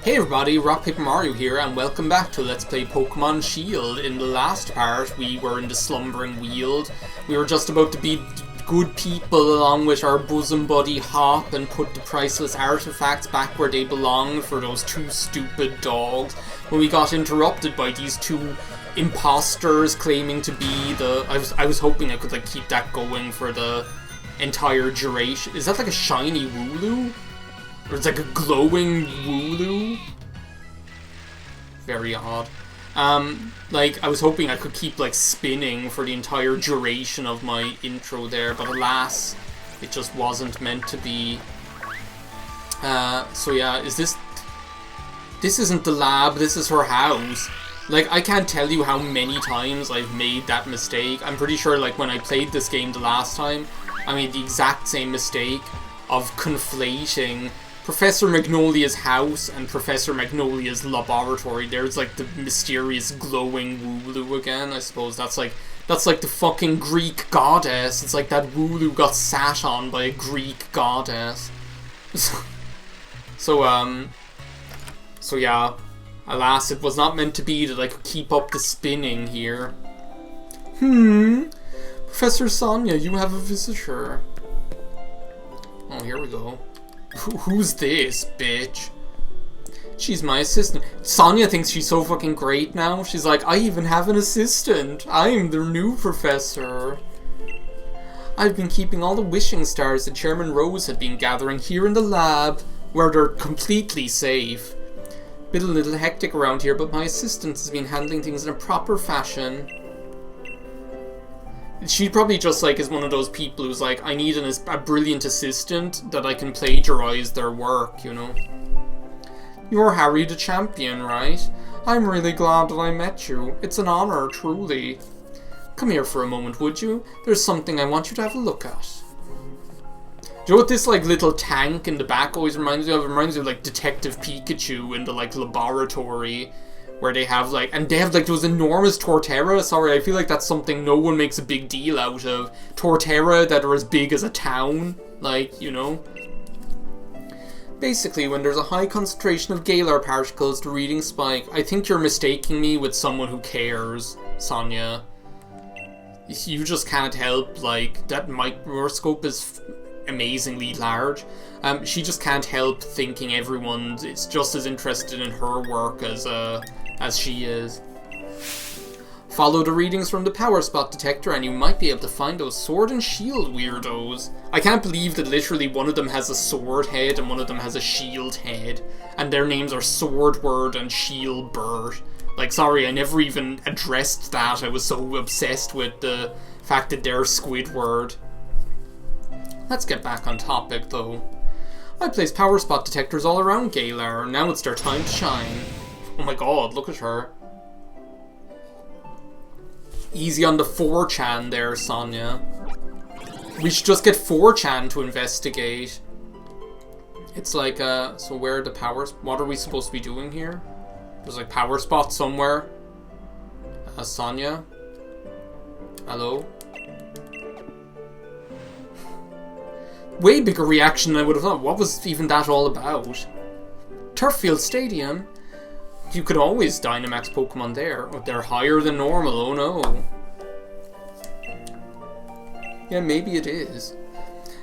Hey everybody, RockPaperMario here, and welcome back to Let's Play Pokemon Shield. In the last part, we were in the Slumbering Weald. We were just about to be good people along with our bosom buddy Hop and put the priceless artifacts back where they belong for those two stupid dogs. When we got interrupted by these two imposters claiming to be the... I was hoping I could like keep that going for the entire duration. Is that like a shiny Wooloo? Or it's like a glowing Wooloo? Very odd. Like, I was hoping I could keep, like, spinning for the entire duration of my intro there, but alas, it just wasn't meant to be. So yeah, is this... This isn't the lab, this is her house. Like, I can't tell you how many times I've made that mistake. I'm pretty sure, like, when I played this game the last time, I made the exact same mistake of conflating Professor Magnolia's house and Professor Magnolia's laboratory. There's like the mysterious glowing Wooloo again. I suppose that's like the fucking Greek goddess. It's like that Wooloo got sat on by a Greek goddess. So yeah, alas, it was not meant to be that I could keep up the spinning here. Professor Sonia, you have a visitor. Oh, here we go. Who's this, bitch? She's my assistant. Sonia thinks she's so fucking great now. She's like, I even have an assistant. I'm their new professor. I've been keeping all the wishing stars that Chairman Rose had been gathering here in the lab, where they're completely safe. Been a little hectic around here, but my assistant has been handling things in a proper fashion. She probably just, like, is one of those people who's like, I need a brilliant assistant that I can plagiarize their work, you know? You're Harry the Champion, right? I'm really glad that I met you. It's an honor, truly. Come here for a moment, would you? There's something I want you to have a look at. Do you know what this, like, little tank in the back always reminds me of? It reminds me of, like, Detective Pikachu in the, like, laboratory. Where they have, like, and they have, like, those enormous Torterra. Sorry, I feel like that's something no one makes a big deal out of. Torterra that are as big as a town. Like, you know. Basically, when there's a high concentration of Galar particles, the readings spike. I think you're mistaking me with someone who cares, Sonia. You just can't help, like, that microscope is amazingly large. She just can't help thinking everyone is just as interested in her work as she is. Follow the readings from the power spot detector and you might be able to find those sword and shield weirdos. I can't believe that literally one of them has a sword head and one of them has a shield head. And their names are Swordward and Shieldbird. Like, sorry, I never even addressed that. I was so obsessed with the fact that they're Squidward. Let's get back on topic, though. I place power spot detectors all around Galar. Now it's their time to shine. Oh my god, look at her. Easy on the 4chan there, Sonia. We should just get 4chan to investigate. It's like, so where are the powers? What are we supposed to be doing here? There's like power spots somewhere. Sonia? Hello? Way bigger reaction than I would have thought. What was even that all about? Turffield Stadium? You could always Dynamax Pokemon there. Oh, they're higher than normal, oh no. Yeah, maybe it is.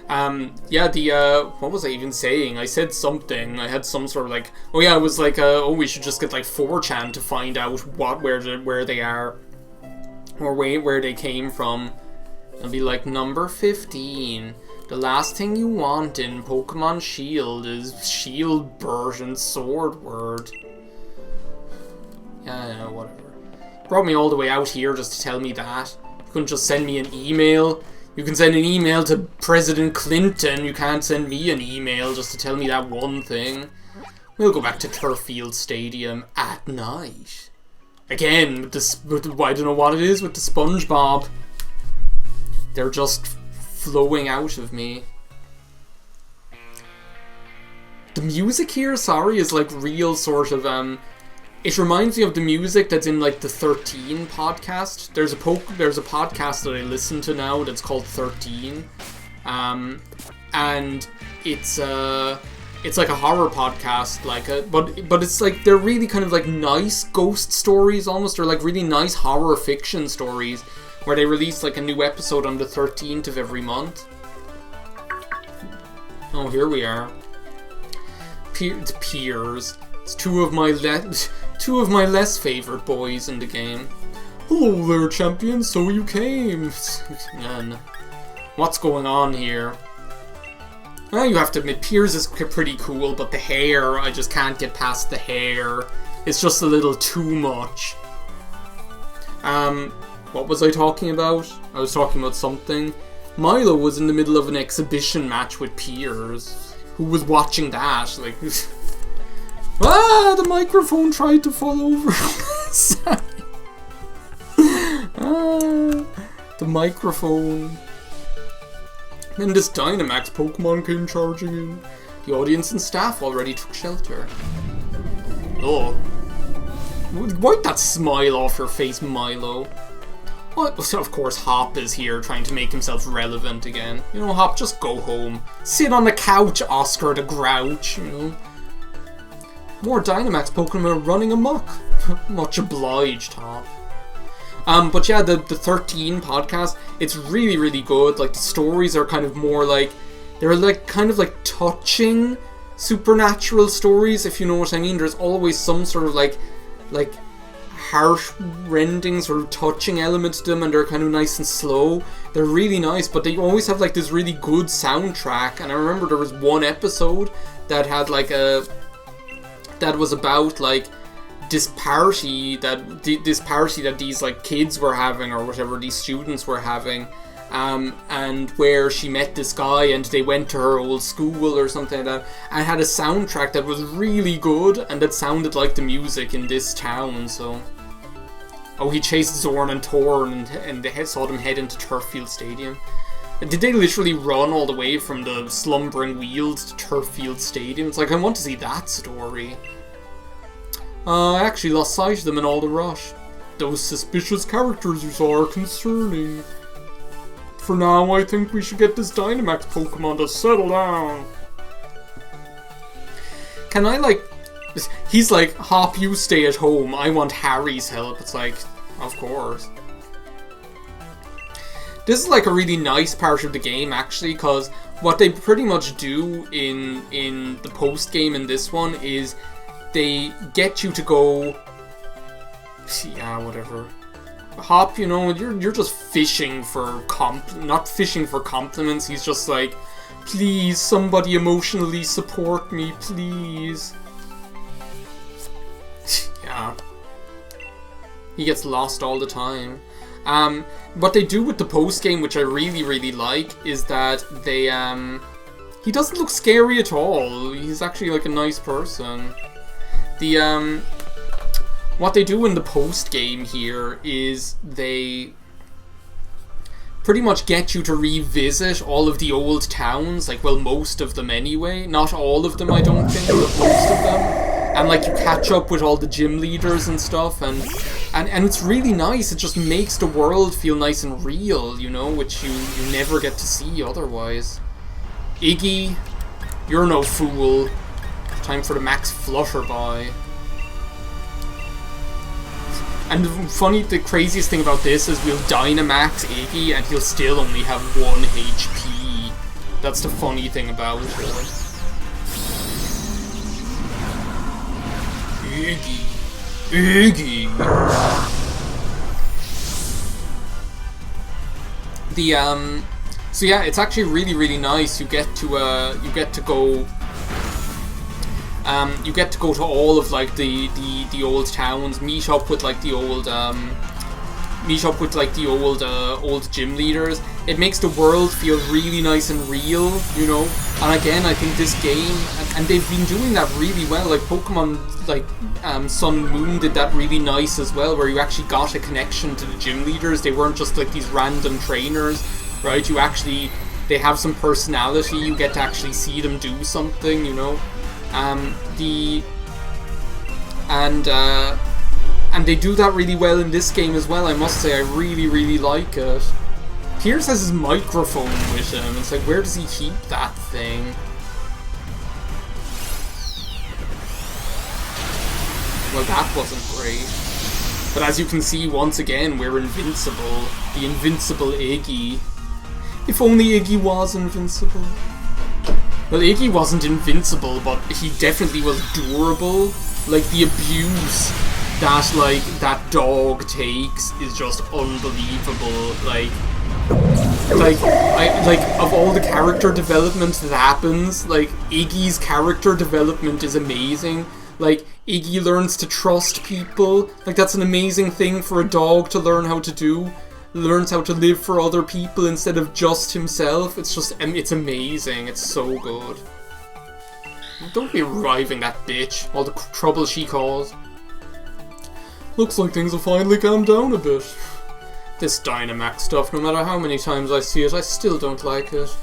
Yeah, what was I even saying? I said something. I had some sort of like, oh yeah, I was like, oh, we should just get like 4chan to find out where they are. Or where they came from. It'll be like, number 15. The last thing you want in Pokemon Shield is Shieldbird and Swordward. Yeah, whatever. Brought me all the way out here just to tell me that. You couldn't just send me an email. You can send an email to President Clinton. You can't send me an email just to tell me that one thing. We'll go back to Turffield Stadium at night. Again, I don't know what it is with the SpongeBob. They're just flowing out of me. The music here, sorry, is like real sort of, it reminds me of the music that's in like the 13 podcast. There's a podcast that I listen to now that's called 13. And it's it's like a horror podcast, but it's like they're really kind of like nice ghost stories almost, or like really nice horror fiction stories where they release like a new episode on the 13th of every month. Oh, here we are. Piers. It's two of my less favorite boys in the game. Hello there, champion. So you came. Man, what's going on here? Well, you have to admit, Piers is pretty cool, but the hair, I just can't get past the hair. It's just a little too much. What was I talking about? I was talking about something. Milo was in the middle of an exhibition match with Piers. Who was watching that? Like, the microphone tried to fall over. Sorry. The microphone. Then this Dynamax Pokemon came charging in. The audience and staff already took shelter. Oh. Wipe that smile off your face, Milo. Well, of course, Hop is here trying to make himself relevant again. You know, Hop, just go home. Sit on the couch, Oscar the Grouch, you know. More Dynamax Pokemon are running amok. Much obliged, Hop. But yeah, the 13 podcast, it's really, really good. Like, the stories are kind of more like, they're like kind of like touching supernatural stories, if you know what I mean. There's always some sort of like heart-rending sort of touching element to them, and they're kind of nice and slow. They're really nice, but they always have like this really good soundtrack. And I remember there was one episode that had like that was about like this party that these like kids were having, or whatever, these students were having, and where she met this guy and they went to her old school or something like that, and had a soundtrack that was really good and that sounded like the music in this town. So, oh, he chased Zorn and Torn and they saw them head into Turffield Stadium. Did they literally run all the way from the Slumbering Weald to Turffield Stadium? It's like, I want to see that story. I actually lost sight of them in all the rush. Those suspicious characters you saw are concerning. For now, I think we should get this Dynamax Pokemon to settle down. Can I, like... He's like, Hop, you stay at home. I want Harry's help. It's like, of course. This is like a really nice part of the game, actually, because what they pretty much do in the post-game in this one is they get you to go... Yeah, whatever. Hop, you know, you're just fishing for not fishing for compliments. He's just like, please, somebody emotionally support me, please. Yeah. He gets lost all the time. What they do with the post-game, which I really, really like, is that they, he doesn't look scary at all. He's actually like a nice person. What they do in the post-game here is they pretty much get you to revisit all of the old towns, like, well, most of them anyway. Not all of them, I don't think, but most of them. And, like, you catch up with all the gym leaders and stuff, and it's really nice. It just makes the world feel nice and real, you know, which you never get to see otherwise. Iggy, you're no fool. Time for the Max Flutterby. And the craziest thing about this is we'll Dynamax Iggy and he'll still only have 1 HP. That's the funny thing about it. Iggy. So yeah, it's actually really, really nice. You get to go to all of like the old towns, meet up with like the old gym leaders. It makes the world feel really nice and real, you know. And again, I think this game, and they've been doing that really well. Like Pokemon, like Sun and Moon did that really nice as well, where you actually got a connection to the gym leaders. They weren't just like these random trainers, right? They have some personality. You get to actually see them do something, you know. And they do that really well in this game as well, I must say. I really, really like it. Piers has his microphone with him. It's like, where does he keep that thing? Well, that wasn't great. But as you can see, once again, we're invincible. The invincible Iggy. If only Iggy was invincible. Well, Iggy wasn't invincible, but he definitely was durable. Like, the abuse that, like, that dog takes is just unbelievable. Like, of all the character development that happens, like, Iggy's character development is amazing. Like, Iggy learns to trust people. Like, that's an amazing thing for a dog to learn how to do. Learns how to live for other people instead of just himself. It's just, it's amazing. It's so good. Don't be reviving that bitch. All the trouble she caused. Looks like things have finally calmed down a bit. This Dynamax stuff, no matter how many times I see it, I still don't like it.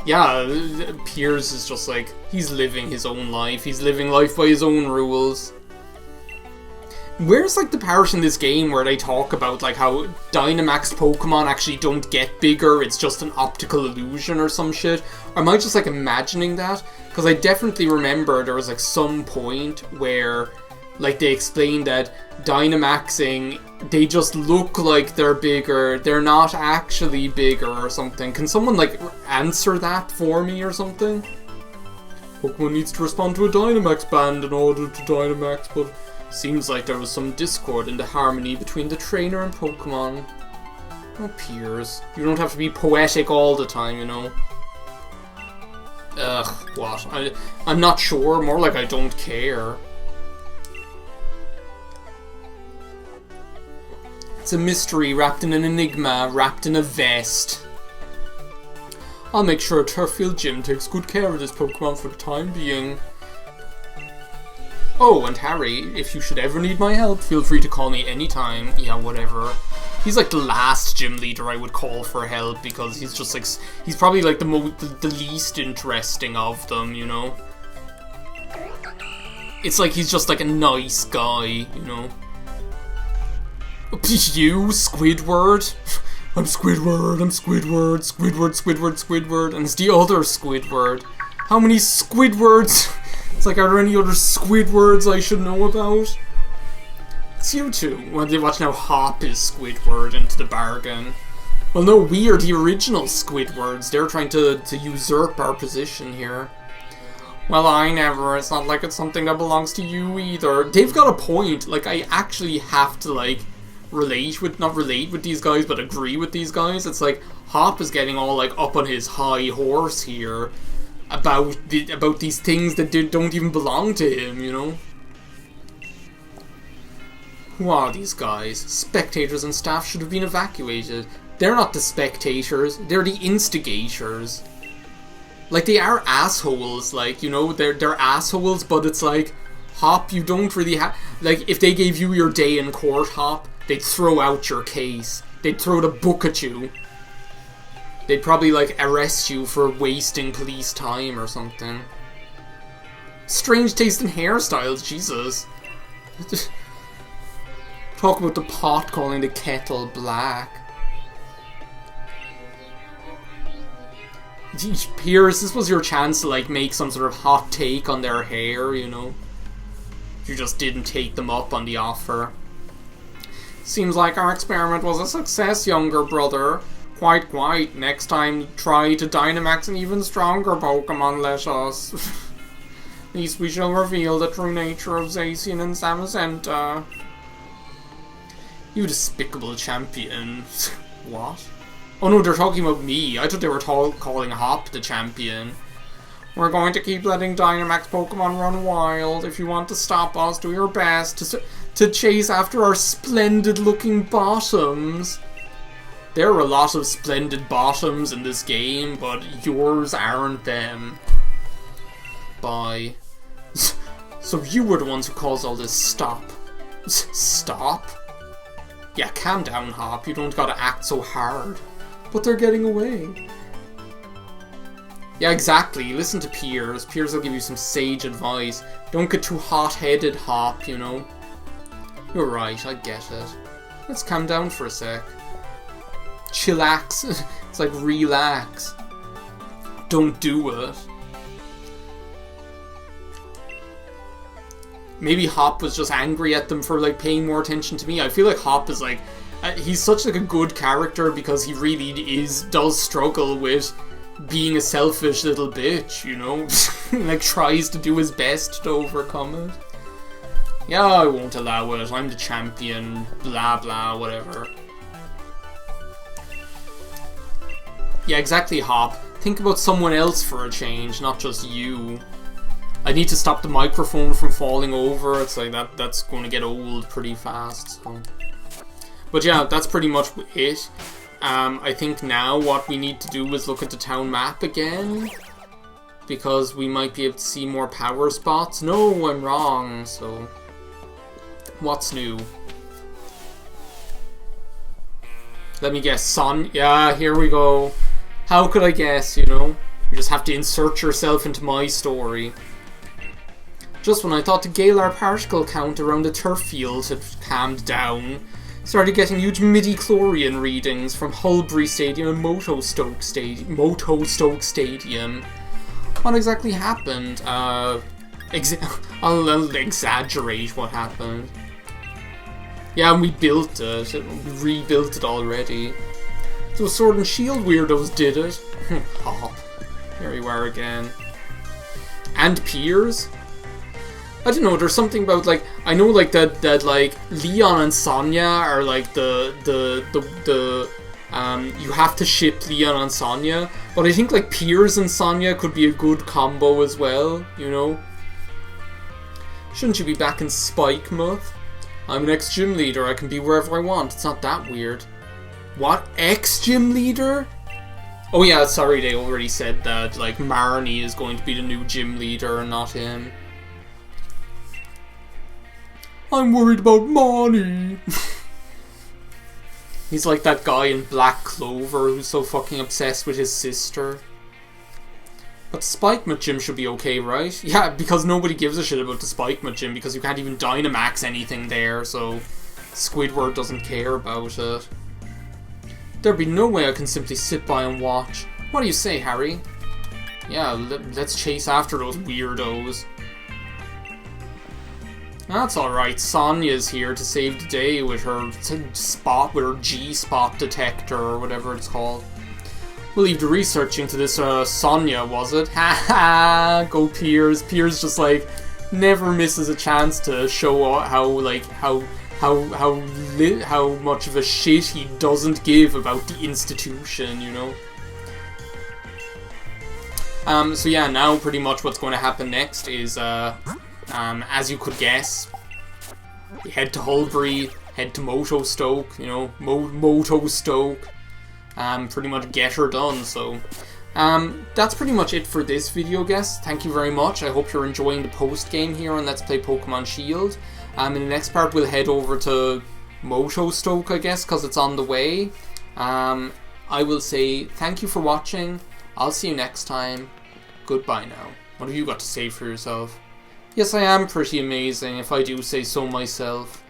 Yeah, Piers is just like, he's living his own life. He's living life by his own rules. Where's, like, the part in this game where they talk about, like, how Dynamaxed Pokemon actually don't get bigger, it's just an optical illusion or some shit? Or am I just, like, imagining that? Because I definitely remember there was, like, some point where, like, they explained that Dynamaxing, they just look like they're bigger, they're not actually bigger or something. Can someone, like, answer that for me or something? Pokemon needs to respond to a Dynamax band in order to Dynamax, but seems like there was some discord in the harmony between the trainer and Pokemon. Oh, Piers. You don't have to be poetic all the time, you know. Ugh, what? I'm not sure, more like I don't care. It's a mystery wrapped in an enigma, wrapped in a vest. I'll make sure Turffield Gym takes good care of this Pokemon for the time being. Oh, and Harry, if you should ever need my help, feel free to call me anytime. Yeah, whatever. He's like the last gym leader I would call for help, because he's just like, he's probably like the least interesting of them, you know? It's like he's just like a nice guy, you know? You, Squidward? I'm Squidward, I'm Squidward, Squidward, Squidward, Squidward, and it's the other Squidward. How many Squidwards? It's like, are there any other Squidwards I should know about? It's you two. Well, they watch now, Hop is Squidward into the bargain. Well, no, we are the original Squidwards. They're trying to usurp our position here. Well, I never. It's not like it's something that belongs to you either. They've got a point. Like, I actually have to, like, not relate with these guys, but agree with these guys. It's like, Hop is getting all, like, up on his high horse here about these things that don't even belong to him, you know? Who are these guys? Spectators and staff should have been evacuated. They're not the spectators, they're the instigators. Like, they are assholes, like, you know, they're assholes, but it's like, Hop, you don't really have... Like, if they gave you your day in court, Hop, they'd throw out your case. They'd throw the book at you. They'd probably, like, arrest you for wasting police time or something. Strange taste in hairstyles, Jesus. Talk about the pot calling the kettle black. Piers, this was your chance to, like, make some sort of hot take on their hair, you know? You just didn't take them up on the offer. Seems like our experiment was a success, younger brother. Quite. Next time, try to Dynamax an even stronger Pokemon, let us. At least we shall reveal the true nature of Zacian and Zamazenta. You despicable champion. What? Oh no, they're talking about me. I thought they were calling Hop the champion. We're going to keep letting Dynamax Pokemon run wild. If you want to stop us, do your best to chase after our splendid-looking bottoms. There are a lot of splendid bottoms in this game, but yours aren't them. Bye. So you were the ones who caused all this stop. Stop? Yeah, calm down, Hop. You don't gotta act so hard. But they're getting away. Yeah, exactly. Listen to Piers. Piers will give you some sage advice. Don't get too hot-headed, Hop, you know? You're right, I get it. Let's calm down for a sec. Chillax. It's like relax. Don't do it. maybe Hop was just angry at them for like paying more attention to me. I feel like Hop is like, he's such like a good character because he really does struggle with being a selfish little bitch, you know? Like tries to do his best to overcome it. Yeah, I won't allow it. I'm the champion, blah blah, whatever. Yeah, exactly, Hop. Think about someone else for a change, not just you. I need to stop the microphone from falling over. It's like that's going to get old pretty fast. So. But yeah, that's pretty much it. I think now what we need to do is look at the town map again. Because we might be able to see more power spots. No, I'm wrong, so... What's new? Let me guess, yeah, here we go. How could I guess, you know? You just have to insert yourself into my story. Just when I thought the Galar particle count around the turf field had calmed down, started getting huge midi-chlorian readings from Hulbury Stadium and Moto Stoke Stadium. What exactly happened? I'll exaggerate what happened. Yeah, and we built it. We rebuilt it already. Those Sword and Shield weirdos did it. Hop. Here you are again. And Piers? I don't know, there's something about, like, I know, like, that like, Leon and Sonya are, like, you have to ship Leon and Sonya, but I think, like, Piers and Sonya could be a good combo as well, you know? Shouldn't you be back in Spikemuth? I'm an ex-gym leader, I can be wherever I want, it's not that weird. What? Ex-gym leader? Oh yeah, sorry, they already said that, like, Marnie is going to be the new gym leader and not him. I'm worried about money. He's like that guy in Black Clover who's so fucking obsessed with his sister. But Spikemuth Gym should be okay, right? Yeah, because nobody gives a shit about the Spikemuth Gym because you can't even Dynamax anything there, so Squidward doesn't care about it. There'd be no way I can simply sit by and watch. What do you say, Harry? Yeah, let's chase after those weirdos. That's alright, Sonya's here to save the day with her G-spot detector or whatever it's called. We'll leave the research into this Sonya, was it? Ha ha! Go Piers. Piers just like never misses a chance to show how much of a shit he doesn't give about the institution, you know? So yeah, now pretty much what's going to happen next is as you could guess, we head to Hulbury, head to Moto Stoke, you know, Moto Stoke, pretty much get her done, so, that's pretty much it for this video, guys. Thank you very much. I hope you're enjoying the post-game here on Let's Play Pokemon Shield. In the next part, we'll head over to Moto Stoke, I guess, because it's on the way. I will say thank you for watching. I'll see you next time. Goodbye now. What have you got to say for yourself? Yes, I am pretty amazing, if I do say so myself.